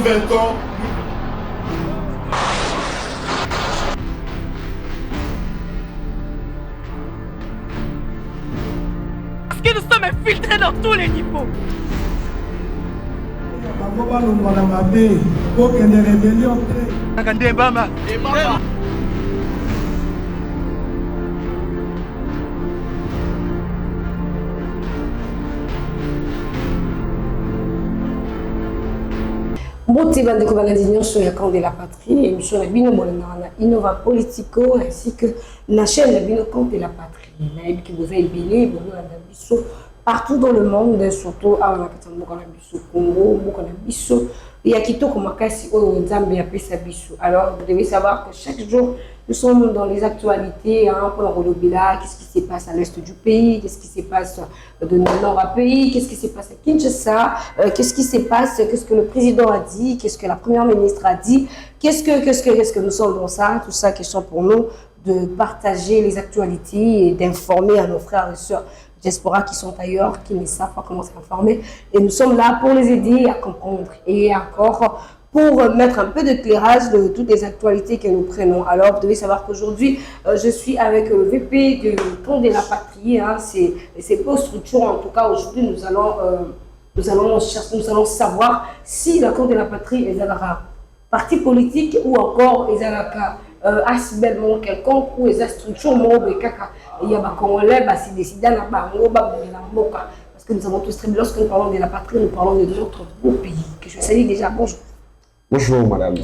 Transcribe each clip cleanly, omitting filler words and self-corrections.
20 ans. Parce que nous sommes infiltrés dans tous les niveaux. Mbote bandeko balandi nyonso ya camp de la patrie, émission na bino bolingaka na Innova Politico ainsi que na chaîne na bino camp de la patrie. Nayebi ki boza ebele bolingaka biso partout dans le monde, surtout awa na kati ya mboka na biso Congo, mboka na biso ya kitoko makasi oyo Nzambe apesa biso. Alors vous devez savoir que chaque jour nous sommes dans les actualités pour la Rolobila, qu'est-ce qui se passe à l'est du pays, qu'est-ce qui se passe de nord à pays, qu'est-ce qui se passe à Kinshasa, qu'est-ce qui se passe, qu'est-ce que le président a dit, qu'est-ce que la première ministre a dit, qu'est-ce que nous sommes dans ça, tout ça question pour nous de partager les actualités et d'informer à nos frères et sœurs diaspora qui sont ailleurs, qui ne savent pas comment s'informer. Et nous sommes là pour les aider à comprendre et encore pour mettre un peu d'éclairage de toutes les actualités que nous prenons. Alors, vous devez savoir qu'aujourd'hui, je suis avec le VP du camp de la patrie. Hein, c'est pas structure. En tout cas, aujourd'hui, nous allons savoir si le camp de la patrie est un parti politique ou encore est un asbellement quelconque ou est une structure il y a des Congolais qui décident de parce que nous avons tous très bien, lorsque nous parlons de la patrie, nous parlons de notre beau pays. Que je salue déjà, bonjour. Bonjour madame.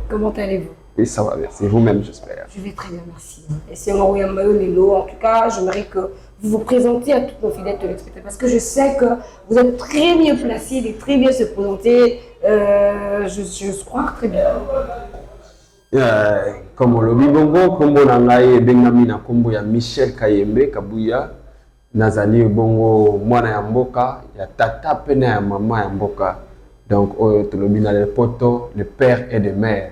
Comment allez-vous? Oui, ça va, merci. Vous-même, j'espère. Je vais très bien, merci. Et c'est Lelo. En tout cas, j'aimerais que vous vous présentiez à tous nos fidèles téléspectateurs parce que je sais que vous êtes très bien placés et très bien se présenter. Je crois très bien. Comme le Bibongo, comme on a Benjamin na kombo ya Michel Kayembe Kabuya, nazali bongo mwana ya mboka, ya tata pena ya mama ya mboka. Donc, le poto, le père et de mère.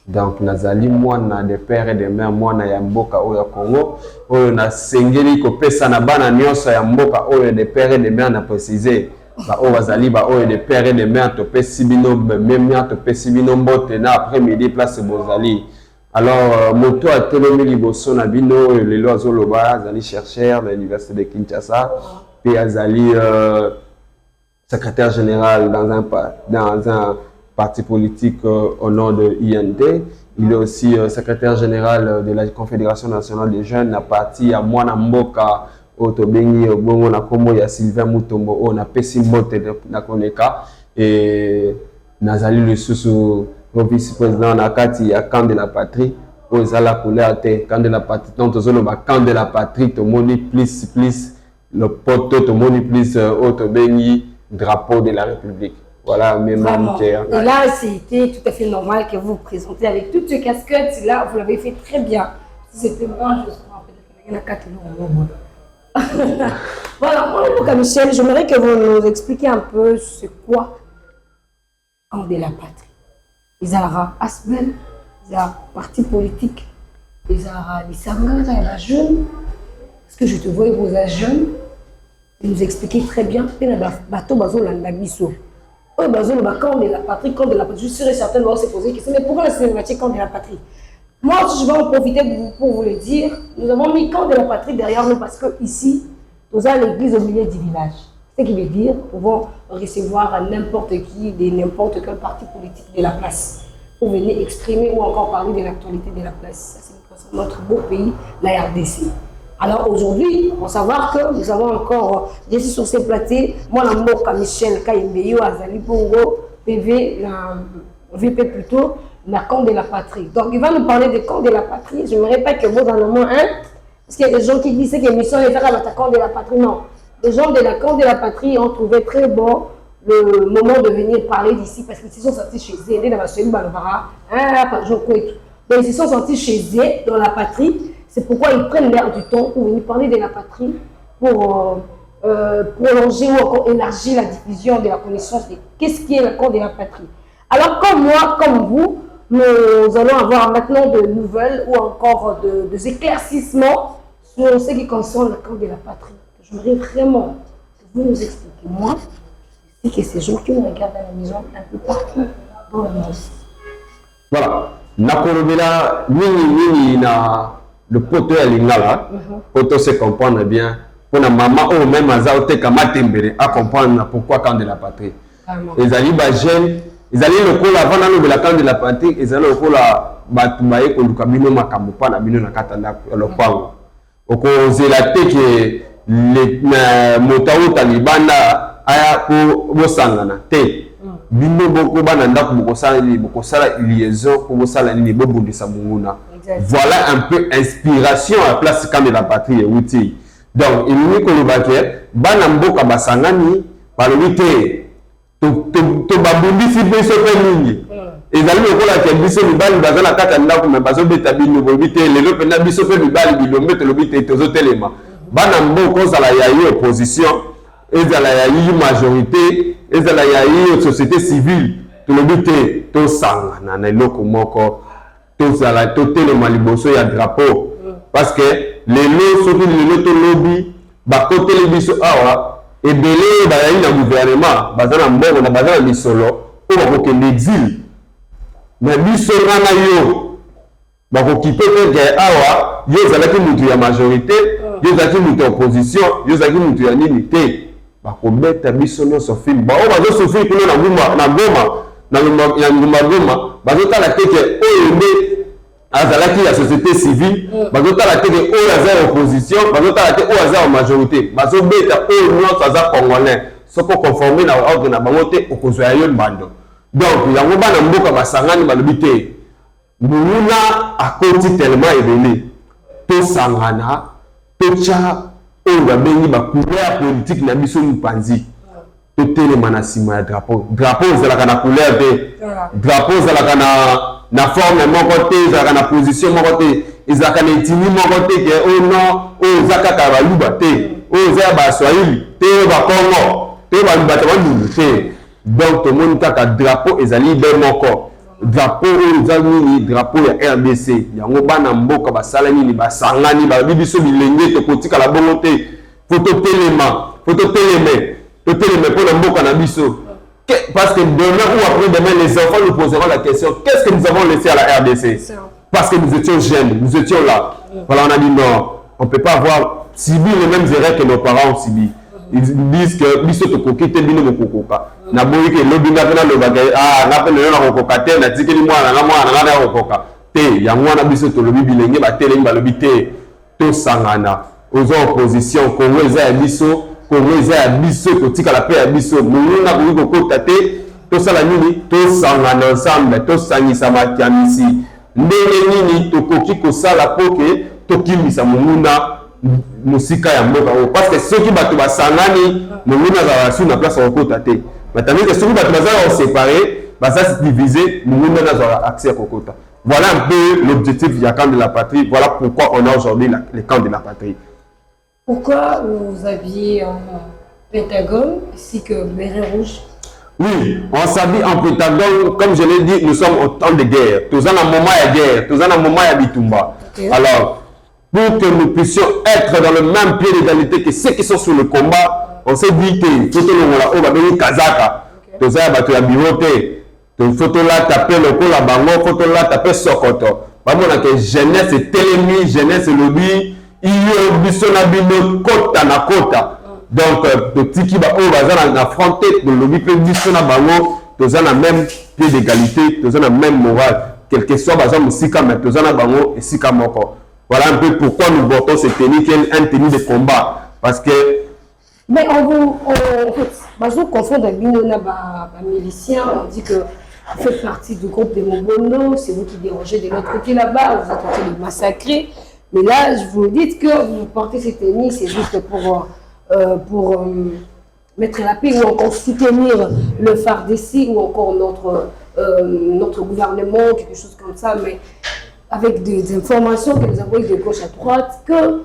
Donc, nazali mwana de père et de mère, mwana ya mboka oyo Congo. Oyo na sengeli ko pesa na bana nyonso ya mboka oyo de père et de mère na préciser. Ba oyo bazali ba oyo de père et de mère to pesi bino même to pesi bino mbote na après-midi place bozali. Alors, moto a telomi liboso na bino lelo azoloba azali chercheur de l'université de Kinshasa. Puis azali secrétaire général dans un parti politique au nom de INT. Il est aussi secrétaire général de la Confédération nationale des jeunes, la partie à Mwana Mboka, Otobengi, Obongo, Nakomo, ya Sylvain Mutombo, on a Pessi Mbote na Koneka, et Nazali le sous vice-président Nakati, à Camp de la Patrie, aux Zala Koulate, Camp de la Patrie, donc Camp de la Patrie, Tomoni, plus, le poteau, Tomoni, plus, Otobengi, drapeau de la République. Voilà, mes membres. Et là, c'était tout à fait normal que vous vous présentez avec toutes ces casquettes. Là, vous l'avez fait très bien. C'était moi, je crois. Il y en a 4 jours. Voilà, moi, Michel, j'aimerais que vous nous expliquiez un peu c'est quoi camp de la patrie. Les Arabes Asbel, les partis politiques, les Arabes Lissanga, les jeunes. Parce que je te vois, vous êtes jeunes. Vous nous expliquez très bien. Bateau Bazo Landabiso. Oh, Bazo le camp de la patrie, camp de la patrie. Je serais certaine de se poser la question. Mais pourquoi la cinématique camp de la patrie? Moi, je vais en profiter pour vous le dire. Nous avons mis camp de la patrie derrière nous parce que ici, nous avons l'église au milieu du village. Ce qui veut dire nous pouvons recevoir n'importe qui, de n'importe quel parti politique de la place pour venir exprimer ou encore parler de l'actualité de la place. Ça, c'est notre beau pays, la RDC. Alors aujourd'hui, il faut savoir que nous avons encore, je suis sur ces platés, moi, la Mboka Michel Kayembeyo, Azali Bongo, PV, la VP plutôt, la camp de la patrie. Donc il va nous parler des camps de la patrie. Je ne me répète que vous en avez un, parce qu'il y a des gens qui disent que l'émission est à la camp de la patrie. Non, les gens de la camp de la patrie ont trouvé très bon le moment de venir parler d'ici, parce qu'ils se sont sortis chez eux, donc ils se sont sortis chez eux, dans la patrie. C'est pourquoi ils prennent l'air du temps pour venir parler de la patrie, pour prolonger ou encore élargir la diffusion de la connaissance de qu'est-ce qui est le camp de la patrie. Alors comme moi, comme vous, nous allons avoir maintenant de nouvelles ou encore des éclaircissements sur ce qui concerne le camp de la patrie. J'aimerais vraiment que vous nous expliquiez, moi, et que ces gens qui nous regardent à la maison un peu partout, Bon, moi aussi. Voilà. Nakolobela, nini na le poteau ya lingala, poteau se comprendre bien. Pour la maman ou même Azaote Kamatembele à comprendre pourquoi quand de la patrie. Les alliés bagènes, les alliés le coup avant de la camp de la patrie, les alliés le coup la batumaye pour le camino makamupa na bino na katanda le pango. Au cause la tête que les motaou talibana aya pour bosangana te. Bino boko bananda pour bokosala liaison pour bosala ni bobo de samunguna. Voilà un peu inspiration à la place camp de la patrie outil. Donc, il n'y a que le baquet, Banamboka Basangani, par leité, to babundi si peu se fait mini. Et d'ailleurs, on a qu'un biseau de balle, dans la catana, comme un bateau de tabine, nous volvité, les lopes n'a biseau fait du balle, il met le bité, tous autres éléments. Banamboka, ça la yaï opposition, et ça la yaï majorité, et ça la yaï société civile, tout le bité, tout sang, nan a l'eau comme encore, tout ça la toté le maliboso, il y a drapeau. Parce que les lots sont les lots lobby, bah côté les biso awa, et belé bah y a un gouvernement, bazana mbongo na bazana bisolo, ou bah que l'exil, mais biso rana yo, bah ko qui peut faire awa, yo zalaki mutu ya majorité, yo zalaki mutu ya opposition, yo zalaki mutu ya unité, bah ko beta biso no so film, bah on va zo so film na goma, bah zo ta la tête o azalaki la société civile, bazota la tête au hasard opposition, bazota la tête au hasard majorité, bazobeta au non hasard congolais, ce qu'on conformer na ordre na bangote okozwa yo bando. Donc yango bana mboka basangani balobité. Muna akoti tellement élevé. To sangana, to cha o babengi ba couleur politique na biso mpanzi. To telema na sima ya drapeau. Drapeau zalaka na couleur de. Drapeau zalaka na forme mon côté, ils ont na position mon côté, ils ont na intimi mon côté que oh non, oh zaka kabaluba te, oh zaba swahili, te ba Congo, te ba luba te. Donc tout le monde a drapeau et zali de mon corps. Drapeau zali drapeau ya RDC. Yango bana mboka basala nini basangani ba bibiso bilenge to kotika la bongote. Photo téléma pour la mboka na biso. Parce que demain ou après-demain, les enfants nous poseront la question, qu'est-ce que nous avons laissé à la RDC? Parce que nous étions jeunes, nous étions là. Voilà, on a dit non, on ne peut pas avoir subi les mêmes erreurs que nos parents ont subi. Ils disent que biso to kokite bino mokokoka. Na boyi ke lobinga pena lobaka na pena na kokoka te na tikeli mwana na kokoka. Te yango na biso to lobi bilenge ba telengi ba lobi te to sangana. Aux oppositions congolais ya biso Congolais à biso kotika la paix à biso mulunga kuliko kota te to sala nini to sangana ensemble to sangisa matiamisi ndenge nini to koki ko sala poke to kimisa mulunga musika ya mboka parce que ceux qui bato basangani mulunga za su na place au kota te batami que ceux qui bato bazala séparés basa se diviser mulunga na za accès à kokota. Voilà un peu l'objectif du camp de la patrie, voilà pourquoi on a aujourd'hui le camp de la patrie. Pourquoi vous aviez un pentagone ainsi que béret rouge? Oui, on s'habille en pentagone, comme je l'ai dit, nous sommes au temps de guerre. Tous en un moment de guerre, tous en un moment de bitumba. Okay. Alors, pour que nous puissions être dans le même pied d'égalité que ceux qui sont sur le combat, on s'est dit que tout le monde a Kazaka, tous en battu la bivoté, tout photo là taper le col à bango, photo là taper Sokoto. Vraiment, que jeunesse et télémi, jeunesse et lobby. Il y a biso na bino kota na kota. Donc tiki ba o bazana na affronter de lobby pe biso na bango, toza na même pied d'égalité, toza na même morale, quel que soit bazana musika mais toza na bango et sika moko. Voilà un peu pourquoi nous votons cette tenue qui est un tenue de combat parce que mais en fait, bazo confondre bino na ba miliciens, on dit que vous faites partie du groupe des Mobono, c'est vous qui dérangez de l'autre côté là-bas, vous êtes en train de massacrer. Mais là, je vous dis que vous portez cette tenue, c'est juste pour mettre la paix ou encore soutenir le FARDC ou encore notre gouvernement, quelque chose comme ça, mais avec des informations que nous avons de gauche à droite, que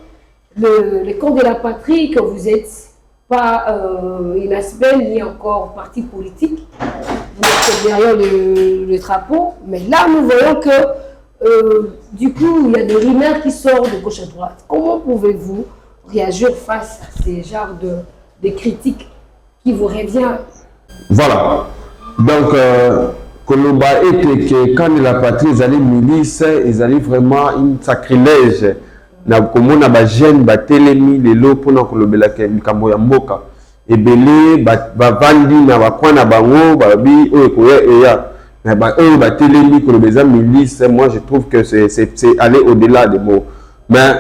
le camp de la patrie, que vous n'êtes pas une aspect ni encore parti politique, vous êtes derrière le drapeau, mais là nous voyons que du coup, il y a des rumeurs qui sortent de gauche à droite. Comment pouvez-vous réagir face à ces genres de critiques qui vous reviennent? Voilà. Donc, Koloba était que quand la patrie ils allaient milice, ils allaient vraiment un sacrilège. Na komona ba jeune ba telemi lelo pona kolobela ke mikambo ya mboka. Ebele ba vandi na ba kwana bango ba bi oyo koya eya. Na ba oyo ba telemi kolobeza milice, moi je trouve que c'est aller au-delà des mots. Mais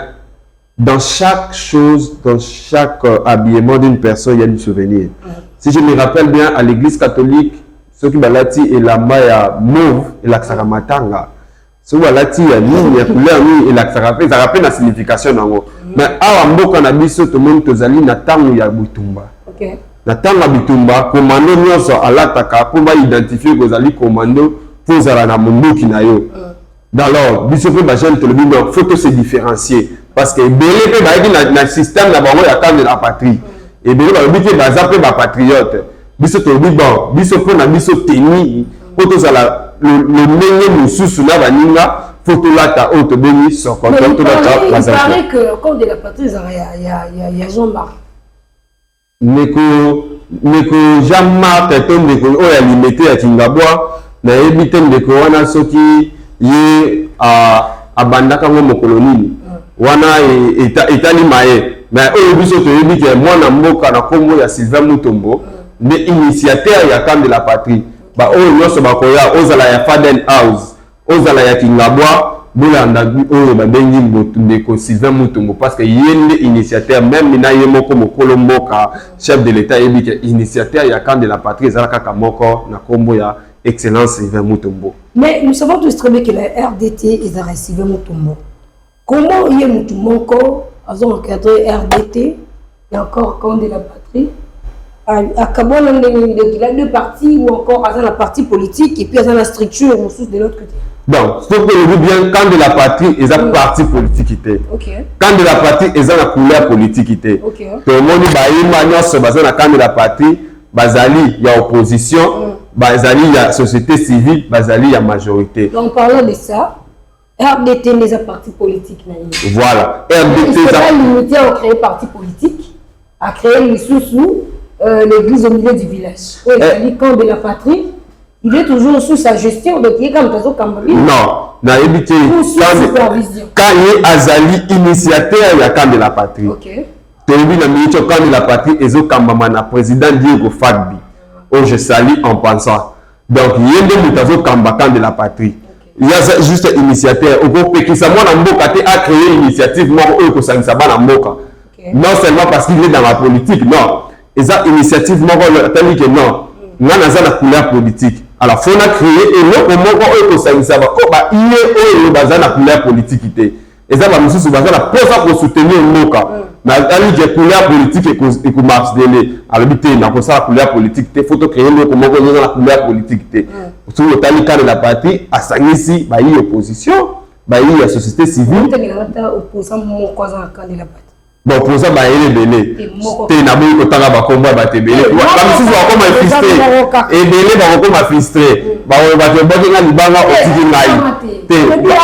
dans chaque chose, dans chaque habillement d'une personne, il y a du souvenir. Si je me rappelle bien, à l'église catholique, ceux qui balati et la maya mauve et la xaramatanga, ceux qui balati et ligne et couleur et la xarapé, ça rappelle la signification d'ango. Mais à Mboka na biso tout le monde tozali na tango ya butumba. OK. Na tango ya butumba, commando nyonso alataka pour ba identifier que zali commando pour zala na munduki na yo. Alors, biso pe ba jeune tolobi donc faut se différencier parce que belé pe ba yaki na système na bango ya temps de la patrie. Et belé ba lobi ke baza pe ba patriote. Biso tolobi bon, biso po na biso teni po tozala le ndenge mosusu na baninga faut tolata o to beni so quand to lata il paraît que comme de la patrie il y a Jean-Marc. Neko Jean-Marc to ndeko oya limité ya Kingabwa na ebite ndeko wana soki ye abandaka ngo mokolo nini wana etali maye mais oyo biso toyebi ke mwana mboka na kombo ya Sylvain Mutombo ne initiateur ya camp de la patrie ba oyo nyonso bakoya ozala ya Faden House ozala ya Kingabwa bolanda oyo babengi ndeko Sylvain Mutombo parce que yende initiateur même na ye moko mokolo mboka chef de l'état yebi ke initiateur ya camp de la patrie ezala kaka moko na kombo ya Excellence Sylvain Mutombo. Mais nous savons tous très bien que la RDT est à Sylvain Mutombo. Comment il y a Mutombo a encadré RDT et encore camp de la patrie à Kabon, il a deux partis ou encore à la partie politique et puis à la structure ressources de l'autre côté. Donc, ce que je veux bien, quand de la patrie, ils ont parti politique. Okay. Quand de la patrie, ils ont la couleur politique. Okay. Tout le monde dit quand de la patrie, Bazali, il y a opposition, Bazali, il y a société civile, Bazali, il y a majorité. Donc, parlant de ça, RDT n'est pas parti politique. Voilà. RDT n'est pas limité à créer parti politique, à créer les sous l'église au milieu du village. Oui, le camp de la patrie, il est toujours sous sa gestion, donc il est comme Tazo Kambali. Non, n'a évité. Quand il est Azali, initiateur, il y a camp de la patrie. Ok. Télébine na ministre camp de la patrie, Ezo Kambamana, président Diego Fagbi. Oh, je salue en pensant. Donc, il y a des Tazo Kamba, camp de la patrie. Il y a juste un initiateur. Au groupe qui s'amène en Mboka a créé une initiative, moi, au Kosanisaba en Mboka. Non seulement parce qu'il est dans la politique, non. Et ça, initiative, moi, tandis que non. Nous avons la couleur politique. Alors, il faut créer et nous, comment on peut ça va. Il y a la couleur politique. Et ça, nous sommes la pose pour soutenir le cas. Mais il y a la couleur politique et qu'on marche de l'année. Alors, il y a la couleur politique. Il faut créer comment on a la couleur politique. Sur le cas de la patrie, à Sangissi, il y a opposition, il y a la société civile. Il y a opposition pour le camp de la patrie. Bon, pour ça, il est belé. Tu n'as pas eu autant de combat, tu es belé. Comme si tu as comme frustré. Et belé, tu as comme frustré. Tu vas te battre dans le banc au petit naïf. Tu es belé,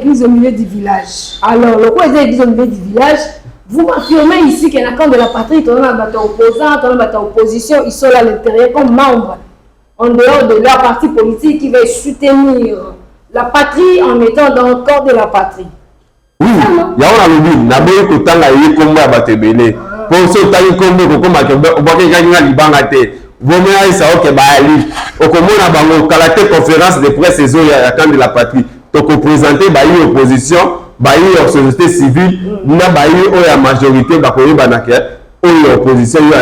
église au milieu du village. Alors, le quoi est église au milieu du village? Vous m'affirmez ici qu'il y a un camp de la patrie, tu as un opposant, tu as une opposition, ils sont là à l'intérieur comme membres, en dehors de leur parti politique qui va soutenir la patrie en étant dans le corps de la patrie. Oui, il y a un lobby. D'abord, il y a un combat à battre. Pour ce qui est un combat, il y a un libangate. Vous voyez ça, ok, Bali. Au commun, il y a une conférence de presse et il y a un camp de la patrie. Donc, on présente l'opposition, la société civile, la majorité, l'opposition, il y a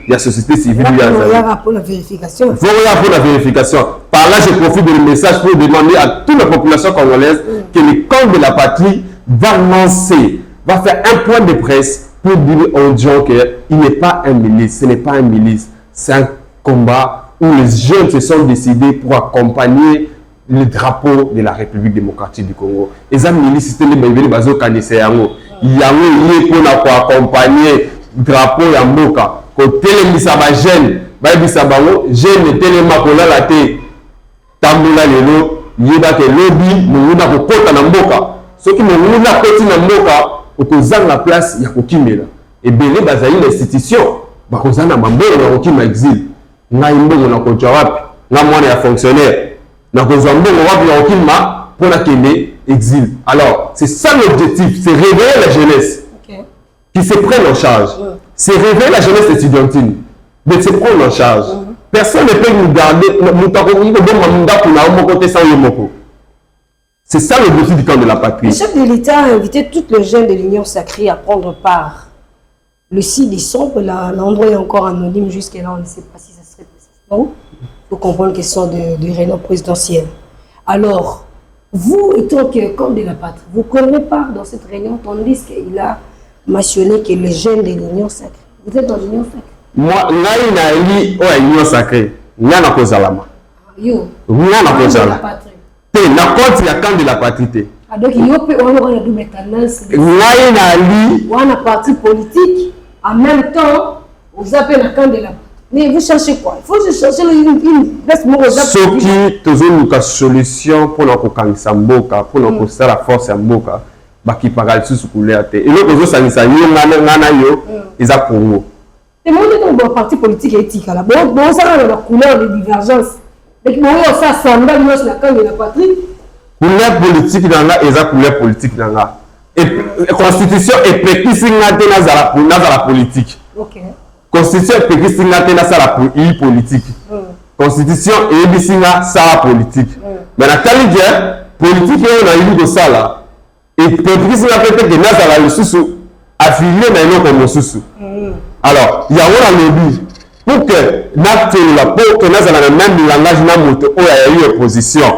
la société civile. Il y a pour la vérification. Il faut la vérification. Par là, je profite de message pour demander à toute la population congolaise que le camp de la patrie va lancer, va faire un point de presse pour dire aux gens qu'il n'est pas un milice, ce n'est pas un milice, c'est un combat où les jeunes se sont décidés pour accompagner le drapeau de la République démocratique du Congo. Et ça, milice, c'était les bébés, les canissés, il y a eu pour accompagner le drapeau de Mboka. Côté les jeunes, jeune telema kolala te tambula lelo yeba ke lobby munguna kokota na mboka soki munguna koti na mboka okozanga place ya kokimela ebele bazali l'institution bakozana mambongo na kokima exil ngai mbongo na kocha wapi nga mwana ya fonctionnaire na kozwa mbongo wapi na kokima pona kende exil. Alors c'est ça l'objectif, c'est réveiller la jeunesse qui se prenne en charge. C'est réveiller la jeunesse étudiantine de se prendre en charge. Personne ne peut nous garder c'est ça l'objectif du camp de la patrie. Le chef de l'État a invité toutes les jeunes de l'Union sacrée à prendre part. Le 6 décembre, l'endroit est encore anonyme jusqu'à là, on ne sait pas si ça serait précisément. Il faut comprendre que ce sont des réunions présidentielles. Alors, vous, étant que camp de la patrie, vous prenez part dans cette réunion, tandis qu'il a mentionné que les jeunes de l'Union sacrée. Vous êtes dans l'Union sacrée? Moi, je suis l'Union sacrée. Je suis dans Kozalama. Yo. Je suis dans Kozalama. Je suis dans le camp de la patrie. Donc, il y a une double tendance. Je suis dans un parti politique. En même temps, vous appelez le camp de la patrie. Mais vous cherchez quoi? Il faut chercher une ce qui est une solution pour nous kanisa mboka, pour nous faire la force à mboka, qui parle sous couleur. Et l'autre chose, c'est que ils ont Congo. Et moi, je suis dans un parti politique éthique. Bon, ça a la couleur de divergence. Et moi, ça semble être le camp de la patrie. Couleur politique dans la, ils ont couleur politique dans la. Et la constitution est pétisse dans la politique. Ok. Constitution est pétisse dans la politique. Constitution est pétisse dans la politique. Mais la qualité politique, on a eu de ça là. Et pétisse dans la politique, il y a le sous affilié maintenant comme sous. Alors, il y a un lobby pour que nous ayons le même langage où il y a eu opposition.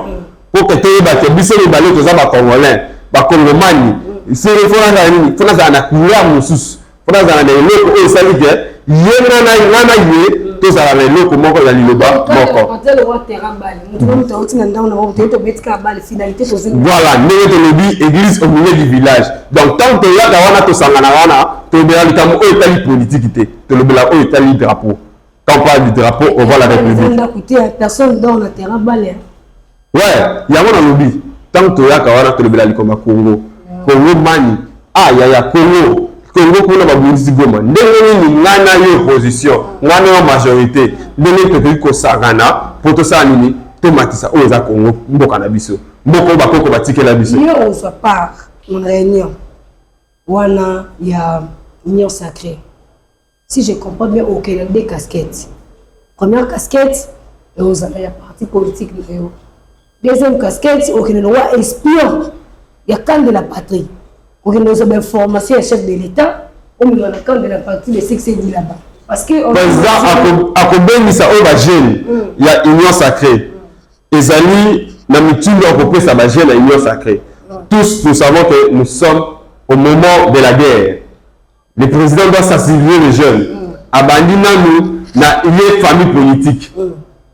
Pour que tu aies des Congolais, des Congolais, il faut que nous ayons une couleur, il faut que nous ayons une couleur, voilà, nous église au milieu du village. Donc, tant que tu as une politique, tu as un drapeau. Quand on parle du drapeau, on voit la République. Personne dans le terrain balai. Ouais, il y a un lobby. Tant que tu as un Congo, Congo Mani, ah, il y a Congo. Congo pour la Bourse Goma. Ndenge ni ngana yo opposition, ngana yo majorité. Ndenge te ko sagana, poto sa nini, to matisa o za Congo, mboka na biso. Mboko ba koko batike la biso. Yo on se part une réunion. Wana ya union sacrée. Si je comprends bien, ok, il y a deux casquettes. Première casquette, il y a parti politique. Deuxième casquette, ok, le roi espion. Il y a camp de la patrie. Ok, nous avons information à chef de l'État. On nous a le camp de la patrie, le sexe dit là-bas. Parce que. Président, à combien de ça, il y a union sacrée. Les amis, la mutuelle européenne, ça va gérer l'union sacrée. Tous, nous savons que nous sommes au moment de la guerre. Le président doit sensibiliser les jeunes. Abandonnez nous dans une famille politique.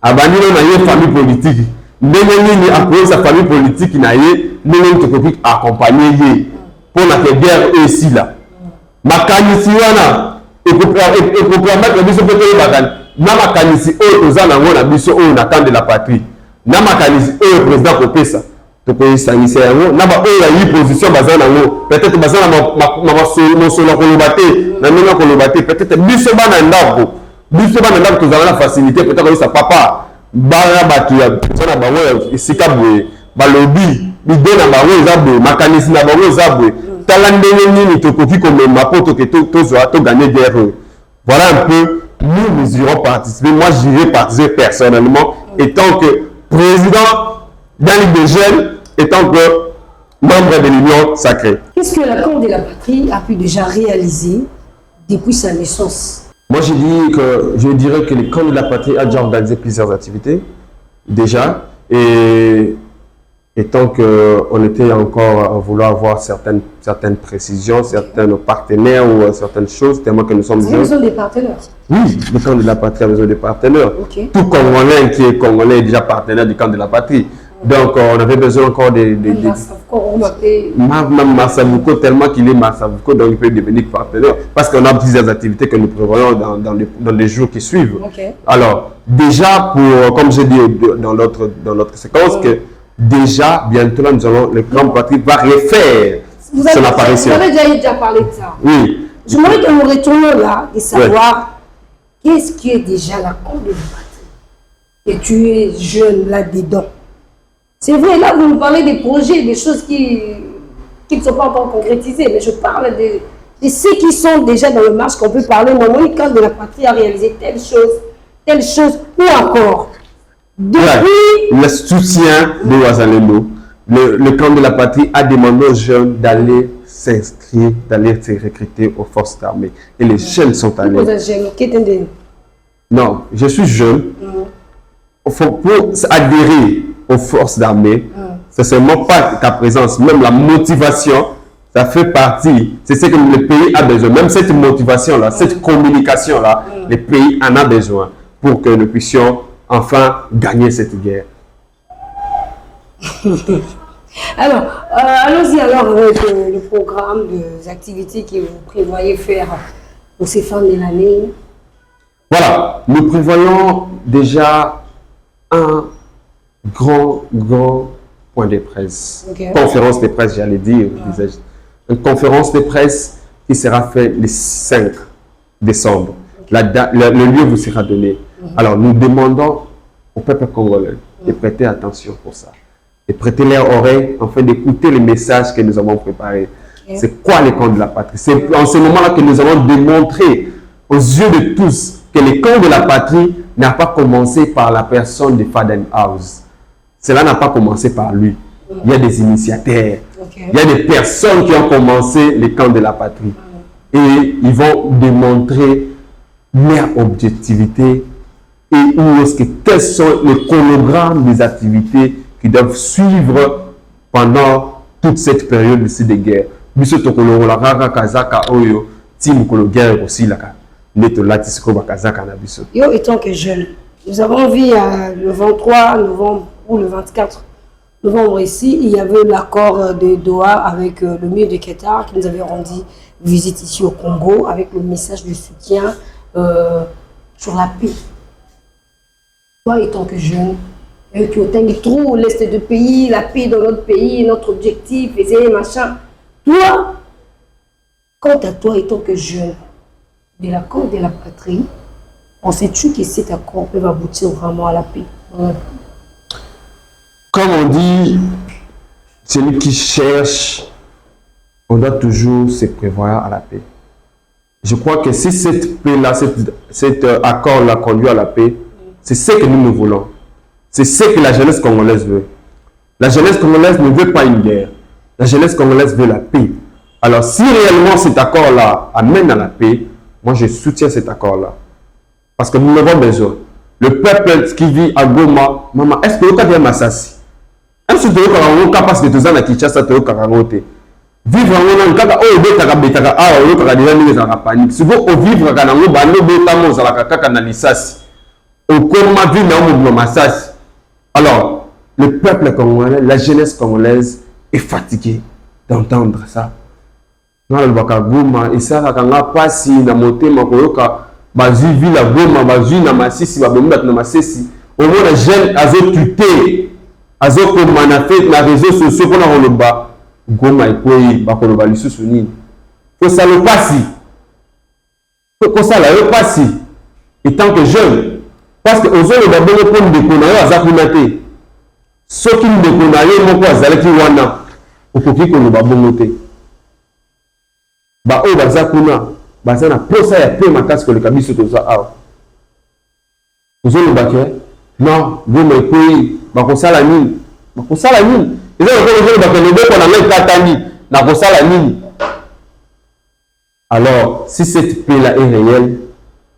Abandonnez nous dans une famille politique. Nous avons sa famille politique, nous avons accompagner pour la guerre ici là. Makanisi wana et pour permettre que biso peut battre. Na makanisi o ozana ngona biso o na camp de la patrie. Na makanisi o président Kopesa. To ko isangisa yango na ba o ya yi position bazana ngo. Peut-être bazana ma solo ko lobate, na nona ko lobate, peut-être biso bana ndako. Biso bana ndako tozala la facilité peut-être que ça papa bara batu ya zana bango isika boye. Balobi bidona bango ezabwe makanisi na bango ezabwe. Voilà un peu, nous irons participer. Moi, j'irai participer personnellement, étant que président d'un Ligue des jeunes, étant que membre de l'Union sacrée. Qu'est-ce que la Cour de la patrie a pu déjà réaliser depuis sa naissance? Moi, je dirais que le camp de la patrie a déjà organisé plusieurs activités, déjà, et tant qu'on était encore à vouloir avoir certaines précisions, certains partenaires ou certaines choses, tellement que nous sommes jeunes. Nous avons des partenaires. Oui, le camp de la patrie a besoin de partenaires. Okay. Tout Congolais qui est Congolais est déjà partenaire du camp de la patrie. Donc, on avait besoin encore de Massavouko, tellement qu'il est Massavouko, donc il peut devenir partenaire. Parce qu'on a plusieurs activités que nous prévoyons dans les jours qui suivent. Okay. Alors, déjà, comme j'ai dit dans notre séquence, que déjà, bientôt, nous allons, le camp patrie va refaire son apparition. Vous avez déjà parlé de ça. Oui. J'aimerais que nous retournions là et savoir qu'est-ce qui est déjà la cause de la patrie? Et tu es jeune là-dedans. C'est vrai, là, vous me parlez des projets, des choses qui ne sont pas encore concrétisées, mais je parle de ceux qui sont déjà dans le marche, qu'on peut parler. Moi, le camp de la patrie a réalisé telle chose, ou encore. Depuis... Le soutien de Ouazalendo, le camp de la patrie a demandé aux jeunes d'aller s'inscrire, d'aller se recruter aux forces armées. Et les jeunes sont allés. Non, je suis jeune. Pour adhérer aux forces armées, c'est seulement pas ta présence, même la motivation, ça fait partie. C'est ce que le pays a besoin. Même cette motivation-là, cette communication-là, le pays en a besoin pour que nous puissions enfin gagner cette guerre. Alors, allons-y alors avec le programme des activités que vous prévoyez faire pour ces fins de l'année. Voilà, nous prévoyons déjà un grand point de presse. Conférence de presse, j'allais dire. Une conférence de presse qui sera faite le 5 décembre. Le lieu vous sera donné. Alors, nous demandons au peuple congolais de prêter attention pour ça. De prêter leur oreille afin d'écouter les messages que nous avons préparés. C'est quoi le camp de la patrie? C'est en ce moment-là que nous avons démontré aux yeux de tous que le camp de la patrie n'a pas commencé par la personne de Faden House. Cela n'a pas commencé par lui. Il y a des initiateurs. Il y a des personnes qui ont commencé le camp de la patrie. Et ils vont démontrer leur objectivité et quels sont les chronogrammes des activités qui doivent suivre pendant toute cette période de guerre. Yo, étant que jeune, nous avons vu le 23 novembre ou le 24 novembre ici, il y avait l'accord de Doha avec le milieu de Qatar qui nous avait rendu visite ici au Congo avec le message de soutien sur la paix. Toi, étant que jeune, qui ont trop l'est du pays, la paix dans notre pays, notre objectif, les machins. Toi, quant à toi, étant que jeune, de l'accord de la patrie, penses-tu que cet accord peut aboutir vraiment à la paix? Comme on dit, celui qui cherche, on doit toujours se prévoir à la paix. Je crois que si cette paix-là, cet accord-là conduit à la paix, c'est ce que nous voulons. C'est ce que la jeunesse congolaise veut. La jeunesse congolaise ne veut pas une guerre. La jeunesse congolaise veut la paix. Alors, si réellement cet accord-là amène à la paix, moi je soutiens cet accord-là. Parce que nous avons besoin. Le peuple qui vit à Goma, maman, est-ce que vous avez un massassi? Est-ce que vous avez un parce que vous avez un Kinshasa, vous avez un vivre en kaka o betaka betaka awa o kaka déjà nous en panique. Si vous vivre kana ngo bando betamo za la kaka na lisasi. Au comment vivre dans mon massage. Alors, le peuple congolais, la jeunesse congolaise est fatiguée d'entendre ça. Dans le Bakagoma, et ça, quand on a passé dans mon thème, bazu vi la Goma, bazu na masisi, babemba na masisi. Au moins, les jeunes, azo tuté, azo komanafé, na réseaux sociaux, qu'on a le bas. Goma et quoi, bakoloba lisusu nini. Faut ça le passer. Faut ça le passer. Et tant que jeune, parce que aux autres, d'abord, on peut déconner à Zakunate. Ceux qui ne déconnent pas, c'est qui wana. Au côté qu'on va bongoter. Bah, oh, Zakuna, bah, ça n'a pas ça, il y a peu de matas que le cabis sur tout ça. Aux autres, non, vous me payez, bah, qu'on ça la mine. Bah, qu'on ça la mine. Et là, on a même Katani, n'a pas ça la mine. Alors, si cette paix-là est réelle,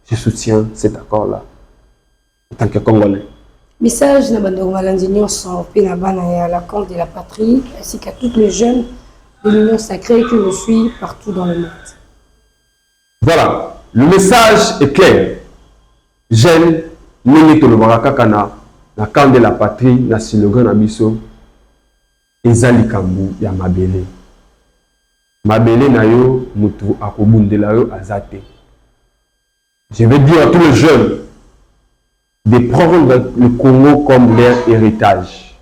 je soutiens cet accord-là. En tant que Congolais. Message na bandoko malandi nyonso pe na bana ya la camp de la patrie ainsi qu'à tous les jeunes de l'union sacrée que je suis partout dans le monde. Voilà, le message est clair. Jeunes, nous to le barakakana na camp de la patrie na slogan na biso ezali kambu ya mabele. Mabele na yo mutu akobundela yo azate. Je veux dire à tous les jeunes de prendre le Congo comme leur héritage.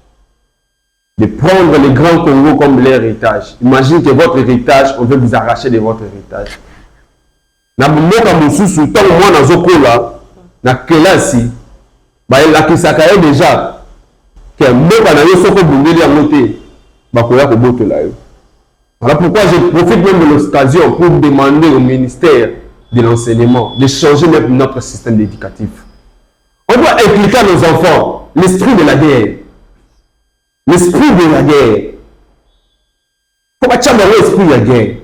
De prendre le grand Congo comme leur héritage. Imaginez que votre héritage, on veut vous arracher de votre héritage. na mboka mosusu ntango mwana azokola na kelasi bayelakisaka ye déjà ke mboka na yo soki obundeli yango te bakoya kobotola yo. Voilà pourquoi je profite même de l'occasion pour demander au ministère de l'enseignement de changer même notre système éducatif. On doit impliquer à nos enfants l'esprit de la guerre. L'esprit de la guerre. Faut pas tchamber l'esprit de la guerre.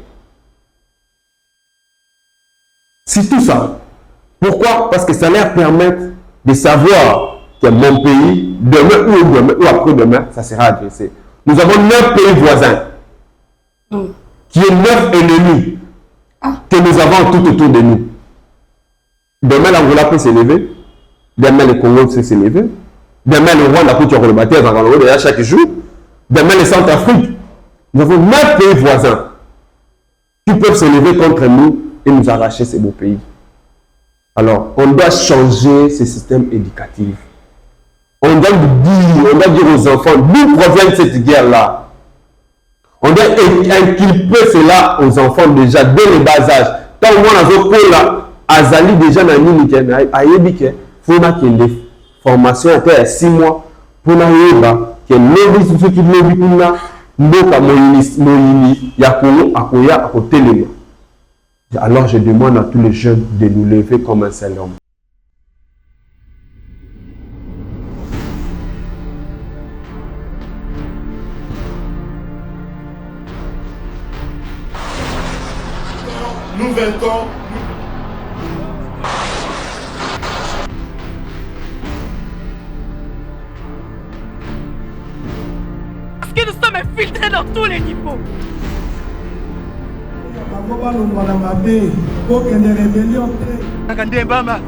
C'est tout ça. Pourquoi? Parce que ça leur permet de savoir que mon pays, demain ou après-demain, ça sera adressé. Nous avons 9 pays voisins, qui est 9 ennemis que nous avons tout autour de nous. Demain, l'Angola peut s'élever. Demain, le Congo peut s'élever. Demain, le Rwanda peut se rebattre chaque jour. Demain, le Centrafrique. Nous avons 9 pays voisins qui peuvent s'élever contre nous et nous arracher ces beaux pays. Alors, on doit changer ce système éducatif. On doit dire aux enfants d'où provient cette guerre-là. On doit inculper cela aux enfants déjà dès le bas âge. Tant qu'on a vu là, Azali déjà n'a ni il faut qu'il y ait des formations à 6 mois pour que l'objet qui lobby pour mboka moyini ya Congo akoya akotelema. Alors je demande à tous les jeunes de nous lever comme un seul homme. Nous vaincons. Parce que nous sommes infiltrés dans tous les niveaux. Baba,